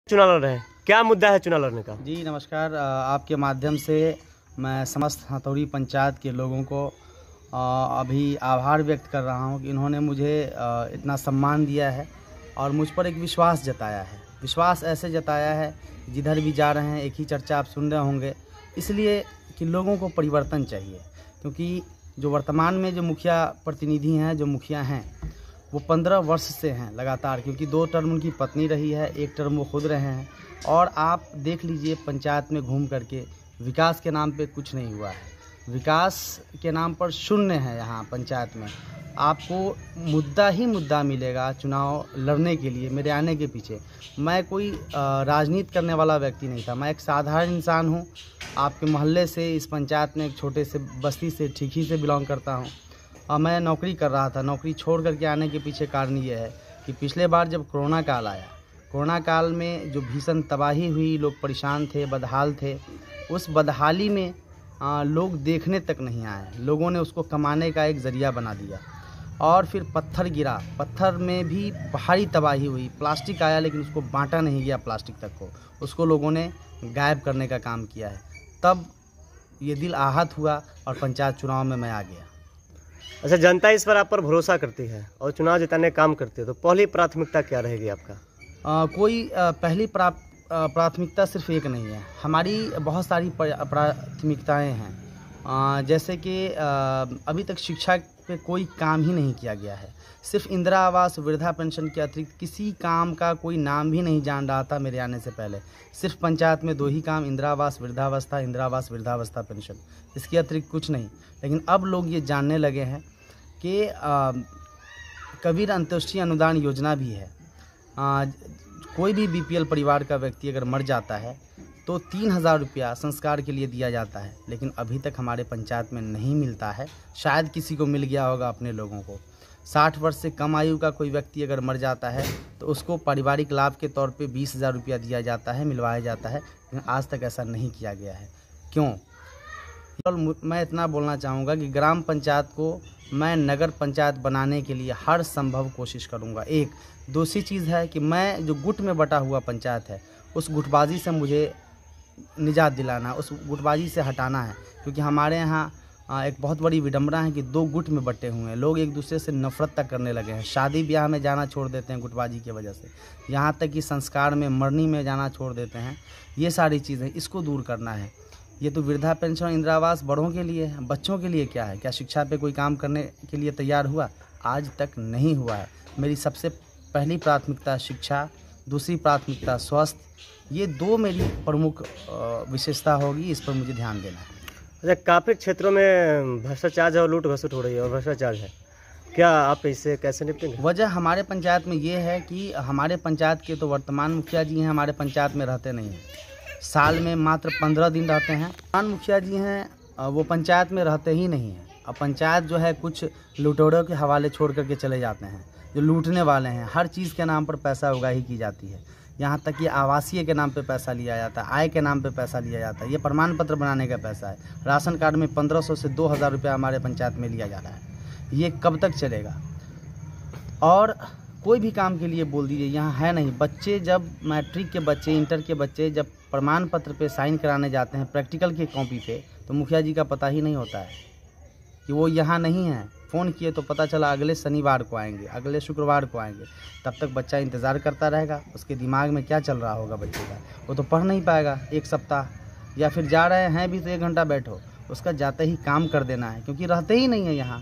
चुनाव लड़ रहे हैं, क्या मुद्दा है चुनाव लड़ने का? जी नमस्कार। आपके माध्यम से मैं समस्त हथौड़ी पंचायत के लोगों को अभी आभार व्यक्त कर रहा हूं कि इन्होंने मुझे इतना सम्मान दिया है और मुझ पर एक विश्वास जताया है। विश्वास ऐसे जताया है, जिधर भी जा रहे हैं एक ही चर्चा आप सुन रहे होंगे, इसलिए कि लोगों को परिवर्तन चाहिए। क्योंकि जो वर्तमान में जो मुखिया प्रतिनिधि हैं, जो मुखिया हैं, वो 15 वर्ष से हैं लगातार, क्योंकि 2 टर्म उनकी पत्नी रही है, 1 टर्म वो खुद रहे हैं। और आप देख लीजिए पंचायत में घूम करके, विकास के नाम पे कुछ नहीं हुआ है, विकास के नाम पर शून्य है। यहाँ पंचायत में आपको मुद्दा ही मुद्दा मिलेगा चुनाव लड़ने के लिए। मेरे आने के पीछे मैं कोई राजनीति करने वाला व्यक्ति नहीं था, मैं एक साधारण इंसान हूँ। आपके मोहल्ले से, इस पंचायत में एक छोटे से बस्ती से, ठीकी से बिलोंग करता हूँ और मैं नौकरी कर रहा था। नौकरी छोड़ करके आने के पीछे कारण ये है कि पिछले बार जब कोरोना काल आया, कोरोना काल में जो भीषण तबाही हुई, लोग परेशान थे, बदहाल थे। उस बदहाली में लोग देखने तक नहीं आए, लोगों ने उसको कमाने का एक ज़रिया बना दिया। और फिर पत्थर गिरा, पत्थर में भी भारी तबाही हुई। प्लास्टिक आया लेकिन उसको बांटा नहीं गया, प्लास्टिक तक को उसको लोगों ने गायब करने का काम किया है। तब ये दिल आहत हुआ और पंचायत चुनाव में मैं आ गया। अच्छा, जनता इस पर आप पर भरोसा करती है और चुनाव जिताने का काम करती है, तो पहली प्राथमिकता क्या रहेगी आपका? कोई पहली प्राथमिकता सिर्फ एक नहीं है, हमारी बहुत सारी प्राथमिकताएं हैं। जैसे कि अभी तक शिक्षा पे कोई काम ही नहीं किया गया है। सिर्फ इंदिरा आवास, वृद्धा पेंशन के अतिरिक्त किसी काम का कोई नाम भी नहीं जान रहा था मेरे आने से पहले। सिर्फ पंचायत में 2 ही काम, इंदिरा आवास वृद्धावस्था, इंदिरा आवास वृद्धावस्था पेंशन, इसके अतिरिक्त कुछ नहीं। लेकिन अब लोग ये जानने लगे हैं कि कबीर अंत्योदय अनुदान योजना भी है। कोई भी BPL परिवार का व्यक्ति अगर मर जाता है तो 3000 रुपया संस्कार के लिए दिया जाता है, लेकिन अभी तक हमारे पंचायत में नहीं मिलता है। शायद किसी को मिल गया होगा अपने लोगों को। 60 वर्ष से कम आयु का कोई व्यक्ति अगर मर जाता है तो उसको पारिवारिक लाभ के तौर पे 20,000 रुपया दिया जाता है, मिलवाया जाता है, लेकिन आज तक ऐसा नहीं किया गया है। क्यों? मैं इतना बोलना चाहूँगा कि ग्राम पंचायत को मैं नगर पंचायत बनाने के लिए हर संभव कोशिश करूँगा। एक दूसरी चीज़ है कि मैं जो गुट में बटा हुआ पंचायत है, उस गुटबाजी से मुझे निजात दिलाना, उस गुटबाजी से हटाना है। क्योंकि हमारे यहाँ एक बहुत बड़ी विडंबना है कि 2 गुट में बटे हुए हैं, लोग एक दूसरे से नफरत तक करने लगे हैं, शादी ब्याह में जाना छोड़ देते हैं गुटबाजी की वजह से, यहाँ तक कि संस्कार में, मरनी में जाना छोड़ देते हैं। ये सारी चीज़ें, इसको दूर करना है। ये तो वृद्धा पेंशन, इंदिरा आवास बड़ों के लिए है, बच्चों के लिए क्या है? क्या शिक्षा पे कोई काम करने के लिए तैयार हुआ? आज तक नहीं हुआ है। मेरी सबसे पहली प्राथमिकता शिक्षा, दूसरी प्राथमिकता स्वास्थ्य, ये 2 मेरी प्रमुख विशेषता होगी, इस पर मुझे ध्यान देना है। अच्छा, काफ़ी क्षेत्रों में भ्रष्टाचार और लूट घसुट हो रही है और भ्रष्टाचार है, क्या आप इससे कैसे निपटेंगे? वजह हमारे पंचायत में ये है कि हमारे पंचायत के तो वर्तमान मुखिया जी हैं, हमारे पंचायत में रहते नहीं हैं। साल में मात्र 15 दिन रहते हैं। वर्तमान मुखिया जी हैं, वो पंचायत में रहते ही नहीं हैं। अब पंचायत जो है कुछ लुटेरों के हवाले छोड़ करके चले जाते हैं, जो लूटने वाले हैं। हर चीज़ के नाम पर पैसा उगाही की जाती है, यहाँ तक कि आवासीय के नाम पे पैसा लिया जाता है, आय के नाम पे पैसा लिया जाता है। ये प्रमाण पत्र बनाने का पैसा है। राशन कार्ड में 1500 से 2000 रुपया हमारे पंचायत में लिया जा रहा है। ये कब तक चलेगा? और कोई भी काम के लिए बोल दीजिए, यहाँ है नहीं। बच्चे जब मैट्रिक के बच्चे, इंटर के बच्चे जब प्रमाण पत्र पे साइन कराने जाते हैं प्रैक्टिकल की कॉपी पे, तो मुखिया जी का पता ही नहीं होता है कि वो यहाँ नहीं है। फ़ोन किए तो पता चला अगले शनिवार को आएंगे, अगले शुक्रवार को आएंगे। तब तक बच्चा इंतज़ार करता रहेगा। उसके दिमाग में क्या चल रहा होगा बच्चे का? वो तो पढ़ नहीं पाएगा 1 सप्ताह, या फिर जा रहे हैं भी तो 1 घंटा बैठो, उसका जाते ही काम कर देना है, क्योंकि रहते ही नहीं है यहाँ।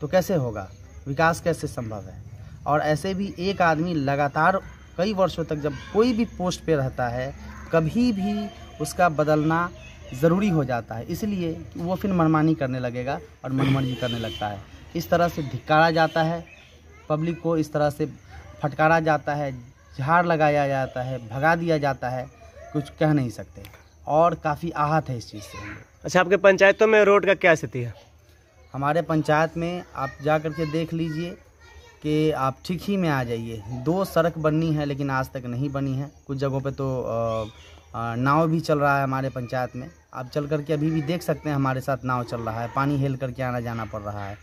तो कैसे होगा? विकास कैसे संभव है? और ऐसे भी एक आदमी लगातार कई वर्षों तक जब कोई भी पोस्ट पे रहता है, कभी भी उसका बदलना ज़रूरी हो जाता है, इसलिए कि वो फिर मनमानी करने लगेगा और मनमर्जी करने लगता है। इस तरह से धिक्कारा जाता है पब्लिक को, इस तरह से फटकारा जाता है, झाड़ लगाया जाता है, भगा दिया जाता है, कुछ कह नहीं सकते। और काफ़ी आहत है इस चीज़ से। अच्छा, आपके पंचायतों में रोड का क्या स्थिति है? हमारे पंचायत में आप जा कर के देख लीजिए कि आप ठीक ही में आ जाइए। 2 सड़क बननी है लेकिन आज तक नहीं बनी है। कुछ जगहों पे तो नाव भी चल रहा है हमारे पंचायत में। आप चल करके अभी भी देख सकते हैं, हमारे साथ नाव चल रहा है, पानी हेल करके आना जाना पड़ रहा है।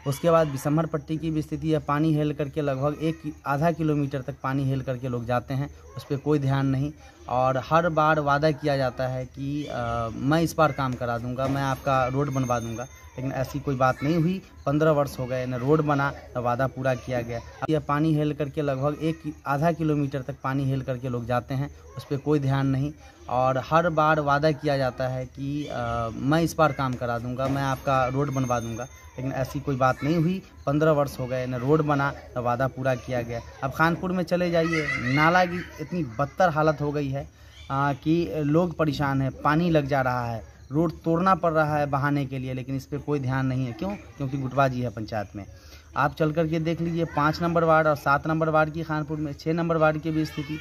उसके बाद बिसम्हर पट्टी की भी स्थिति है, पानी हेल करके लगभग आधा किलोमीटर तक पानी हेल करके लोग जाते हैं, उस पर कोई ध्यान नहीं। और हर बार वादा किया जाता है कि मैं इस बार काम करा दूंगा, मैं आपका रोड बनवा दूंगा, लेकिन ऐसी कोई बात नहीं हुई। 15 वर्ष हो गए, न रोड बना न वादा पूरा किया गया। यह पानी हेल करके लगभग आधा किलोमीटर तक पानी हेल करके लोग जाते हैं, उस पर कोई ध्यान नहीं। और हर बार वादा किया जाता है कि मैं इस बार काम करा दूंगा, मैं आपका रोड बनवा दूंगा, लेकिन ऐसी कोई बात नहीं हुई। 15 वर्ष हो गए, न रोड बना न वादा पूरा किया गया। अब खानपुर में चले जाइए, नाला की इतनी बदतर हालत हो गई है कि लोग परेशान हैं, पानी लग जा रहा है, रोड तोड़ना पड़ रहा है बहाने के लिए, लेकिन इस पर कोई ध्यान नहीं है। क्यों? क्योंकि गुटबाजी है पंचायत में। आप चल कर के देख लीजिए, 5 नंबर वार्ड और 7 नंबर वार्ड की खानपुर में, 6 नंबर वार्ड की भी स्थिति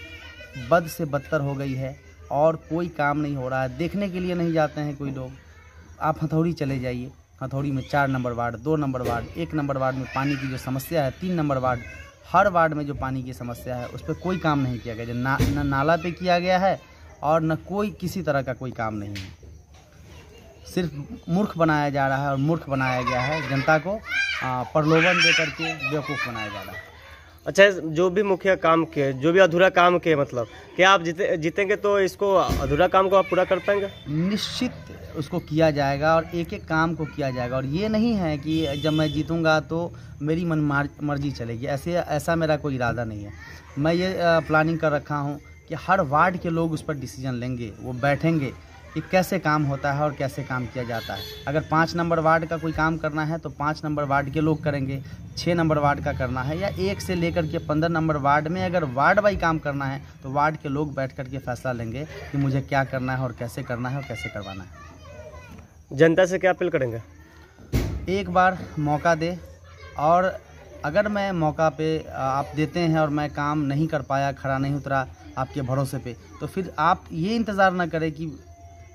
बद से बदतर हो गई है और कोई काम नहीं हो रहा है। देखने के लिए नहीं जाते हैं कोई लोग। आप हथौड़ी चले जाइए, हथौड़ी में 4 number ward, 2 number ward, 1 number ward में पानी की जो समस्या है, 3 नंबर वार्ड, हर वार्ड में जो पानी की समस्या है उस पर कोई काम नहीं किया गया। न नाला पे किया गया है और न कोई किसी तरह का कोई काम नहीं है। सिर्फ मूर्ख बनाया जा रहा है और मूर्ख बनाया गया है, जनता को प्रलोभन दे करके बेवकूफ़ बनाया जा रहा है। अच्छा, जो भी मुखिया काम किए, जो भी अधूरा काम किए, मतलब क्या आप जीतेंगे तो इसको अधूरा काम को आप पूरा कर पाएंगे? निश्चित उसको किया जाएगा और एक एक काम को किया जाएगा। और ये नहीं है कि जब मैं जीतूंगा तो मेरी मर्जी चलेगी, ऐसा मेरा कोई इरादा नहीं है। मैं ये प्लानिंग कर रखा हूँ कि हर वार्ड के लोग उस पर डिसीजन लेंगे, वो बैठेंगे कि कैसे काम होता है और कैसे काम किया जाता है। अगर 5 नंबर वार्ड का कोई काम करना है तो 5 नंबर वार्ड के लोग करेंगे, 6 नंबर वार्ड का करना है या 1 से लेकर के 15 नंबर वार्ड में अगर वार्ड बाई काम करना है तो वार्ड के लोग बैठ कर के फैसला लेंगे कि मुझे क्या करना है और कैसे करना है और कैसे करवाना है। जनता से क्या अपील करेंगे? एक बार मौका दे, और अगर मैं मौका पे आप देते हैं और मैं काम नहीं कर पाया, खड़ा नहीं उतरा आपके भरोसे पे, तो फिर आप ये इंतज़ार ना करें कि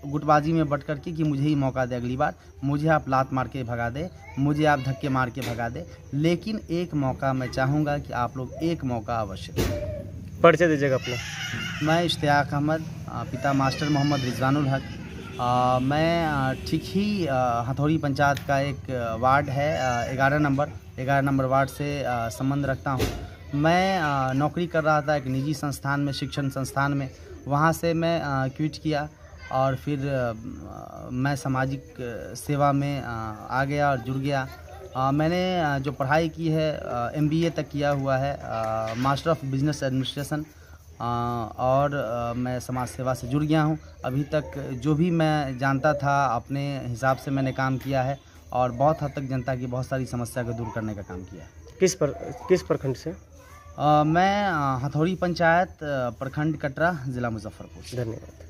गुटबाजी में बट करके कि मुझे ही मौका दे अगली बार, मुझे आप लात मार के भगा दे, मुझे आप धक्के मार के भगा दे, लेकिन एक मौका मैं चाहूँगा कि आप लोग एक मौका अवश्य दें। परिचय दीजिएगा अपना। मैं इश्तियाक अहमद, पिता मास्टर मोहम्मद रिजवानुल हक। मैं ठीक ही हथौड़ी पंचायत का एक वार्ड है 11 नंबर वार्ड से संबंध रखता हूँ। मैं नौकरी कर रहा था एक निजी संस्थान में, शिक्षण संस्थान में। वहाँ से मैं क्विट किया और फिर मैं सामाजिक सेवा में आ गया और जुड़ गया। मैंने जो पढ़ाई की है MBA तक किया हुआ है, मास्टर ऑफ बिजनेस एडमिनिस्ट्रेशन, और मैं समाज सेवा से जुड़ गया हूँ। अभी तक जो भी मैं जानता था अपने हिसाब से मैंने काम किया है और बहुत हद तक जनता की बहुत सारी समस्या को दूर करने का काम किया है। किस प्रखंड से? मैं हथौड़ी पंचायत, प्रखंड कटरा, ज़िला मुजफ्फरपुर। धन्यवाद।